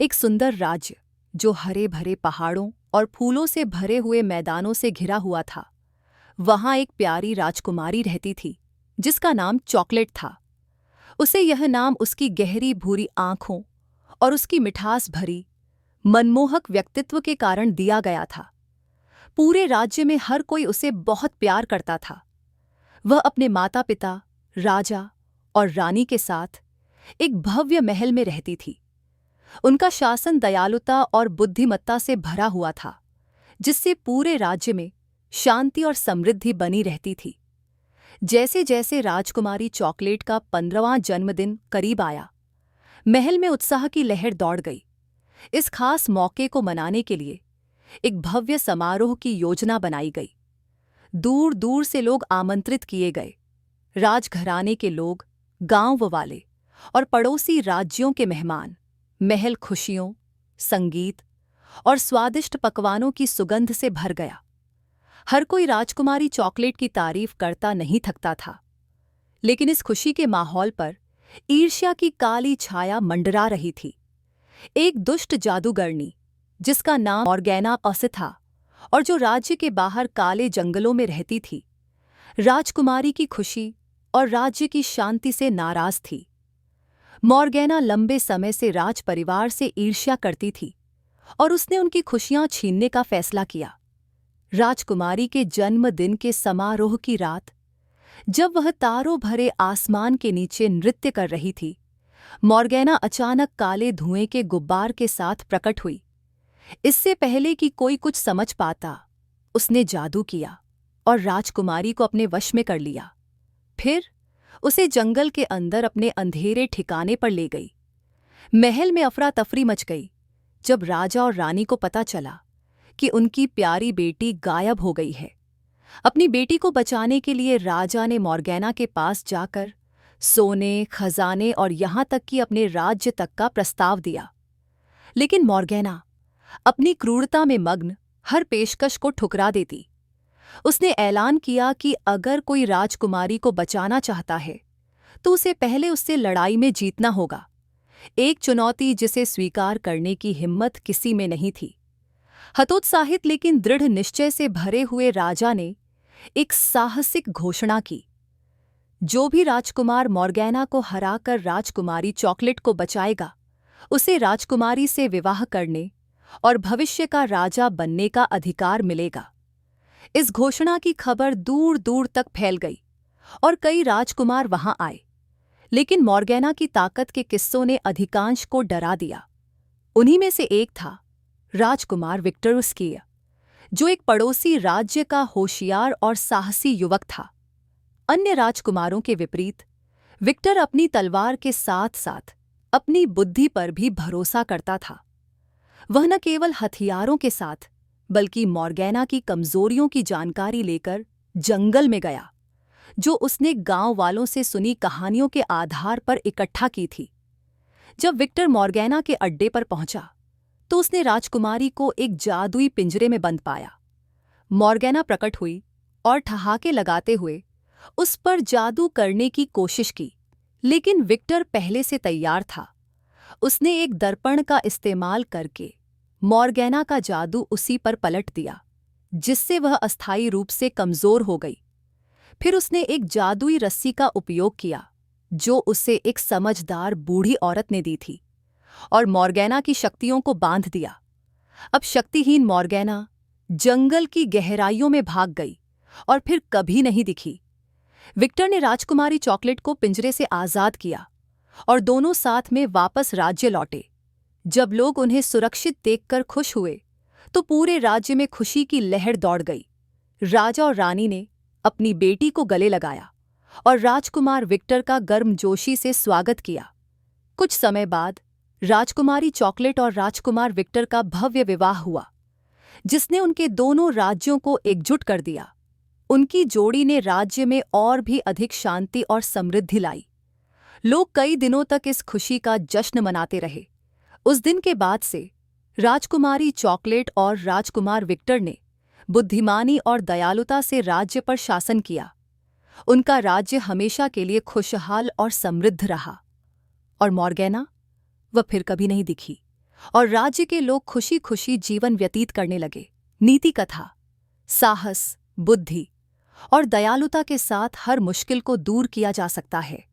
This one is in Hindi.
एक सुंदर राज्य जो हरे भरे पहाड़ों और फूलों से भरे हुए मैदानों से घिरा हुआ था। वहां एक प्यारी राजकुमारी रहती थी जिसका नाम चॉकलेट था। उसे यह नाम उसकी गहरी भूरी आंखों और उसकी मिठास भरी मनमोहक व्यक्तित्व के कारण दिया गया था। पूरे राज्य में हर कोई उसे बहुत प्यार करता था। वह अपने माता पिता, राजा और रानी के साथ एक भव्य महल में रहती थी। उनका शासन दयालुता और बुद्धिमत्ता से भरा हुआ था, जिससे पूरे राज्य में शांति और समृद्धि बनी रहती थी। जैसे जैसे राजकुमारी चॉकलेट का 15वां जन्मदिन करीब आया, महल में उत्साह की लहर दौड़ गई। इस खास मौके को मनाने के लिए एक भव्य समारोह की योजना बनाई गई। दूर दूर से लोग आमंत्रित किए गए। राजघराने के लोग, गांव वाले और पड़ोसी राज्यों के मेहमान। महल खुशियों, संगीत और स्वादिष्ट पकवानों की सुगंध से भर गया। हर कोई राजकुमारी चॉकलेट की तारीफ करता नहीं थकता था। लेकिन इस खुशी के माहौल पर ईर्ष्या की काली छाया मंडरा रही थी। एक दुष्ट जादूगरनी, जिसका नाम मॉर्गेना ऑसे था और जो राज्य के बाहर काले जंगलों में रहती थी, राजकुमारी की खुशी और राज्य की शांति से नाराज थी। मॉर्गेना लंबे समय से राज परिवार से ईर्ष्या करती थी और उसने उनकी खुशियां छीनने का फैसला किया। राजकुमारी के जन्मदिन के समारोह की रात, जब वह तारों भरे आसमान के नीचे नृत्य कर रही थी, मॉर्गेना अचानक काले धुएं के गुब्बार के साथ प्रकट हुई। इससे पहले कि कोई कुछ समझ पाता, उसने जादू किया और राजकुमारी को अपने वश में कर लिया। फिर उसे जंगल के अंदर अपने अंधेरे ठिकाने पर ले गई। महल में अफरा तफरी मच गई जब राजा और रानी को पता चला कि उनकी प्यारी बेटी गायब हो गई है। अपनी बेटी को बचाने के लिए राजा ने मॉर्गेना के पास जाकर सोने, खजाने और यहां तक कि अपने राज्य तक का प्रस्ताव दिया। लेकिन मॉर्गेना अपनी क्रूरता में मग्न हर पेशकश को ठुकरा देती। उसने ऐलान किया कि अगर कोई राजकुमारी को बचाना चाहता है तो उसे पहले उससे लड़ाई में जीतना होगा। एक चुनौती जिसे स्वीकार करने की हिम्मत किसी में नहीं थी। हतोत्साहित लेकिन दृढ़ निश्चय से भरे हुए राजा ने एक साहसिक घोषणा की। जो भी राजकुमार मॉर्गेना को हराकर राजकुमारी चॉकलेट को बचाएगा, उसे राजकुमारी से विवाह करने और भविष्य का राजा बनने का अधिकार मिलेगा। इस घोषणा की खबर दूर दूर तक फैल गई और कई राजकुमार वहां आए। लेकिन मॉर्गेना की ताकत के किस्सों ने अधिकांश को डरा दिया। उन्हीं में से एक था राजकुमार विक्टर उसकिया, जो एक पड़ोसी राज्य का होशियार और साहसी युवक था। अन्य राजकुमारों के विपरीत विक्टर अपनी तलवार के साथ साथ अपनी बुद्धि पर भी भरोसा करता था। वह न केवल हथियारों के साथ बल्कि मॉर्गेना की कमजोरियों की जानकारी लेकर जंगल में गया, जो उसने गांव वालों से सुनी कहानियों के आधार पर इकट्ठा की थी। जब विक्टर मॉर्गेना के अड्डे पर पहुंचा तो उसने राजकुमारी को एक जादुई पिंजरे में बंद पाया। मॉर्गेना प्रकट हुई और ठहाके लगाते हुए उस पर जादू करने की कोशिश की, लेकिन विक्टर पहले से तैयार था। उसने एक दर्पण का इस्तेमाल करके मॉर्गेना का जादू उसी पर पलट दिया, जिससे वह अस्थायी रूप से कमजोर हो गई। फिर उसने एक जादुई रस्सी का उपयोग किया, जो उसे एक समझदार बूढ़ी औरत ने दी थी, और मॉर्गेना की शक्तियों को बांध दिया। अब शक्तिहीन मॉर्गेना जंगल की गहराइयों में भाग गई और फिर कभी नहीं दिखी। विक्टर ने राजकुमारी चॉकलेट को पिंजरे से आजाद किया और दोनों साथ में वापस राज्य लौटे। जब लोग उन्हें सुरक्षित देखकर खुश हुए तो पूरे राज्य में खुशी की लहर दौड़ गई। राजा और रानी ने अपनी बेटी को गले लगाया और राजकुमार विक्टर का गर्मजोशी से स्वागत किया। कुछ समय बाद राजकुमारी चॉकलेट और राजकुमार विक्टर का भव्य विवाह हुआ, जिसने उनके दोनों राज्यों को एकजुट कर दिया। उनकी जोड़ी ने राज्य में और भी अधिक शांति और समृद्धि लाई। लोग कई दिनों तक इस खुशी का जश्न मनाते रहे। उस दिन के बाद से राजकुमारी चॉकलेट और राजकुमार विक्टर ने बुद्धिमानी और दयालुता से राज्य पर शासन किया। उनका राज्य हमेशा के लिए खुशहाल और समृद्ध रहा। और मॉर्गेना, वह फिर कभी नहीं दिखी और राज्य के लोग खुशी खुशी जीवन व्यतीत करने लगे। नीति कथा, साहस, बुद्धि और दयालुता के साथ हर मुश्किल को दूर किया जा सकता है।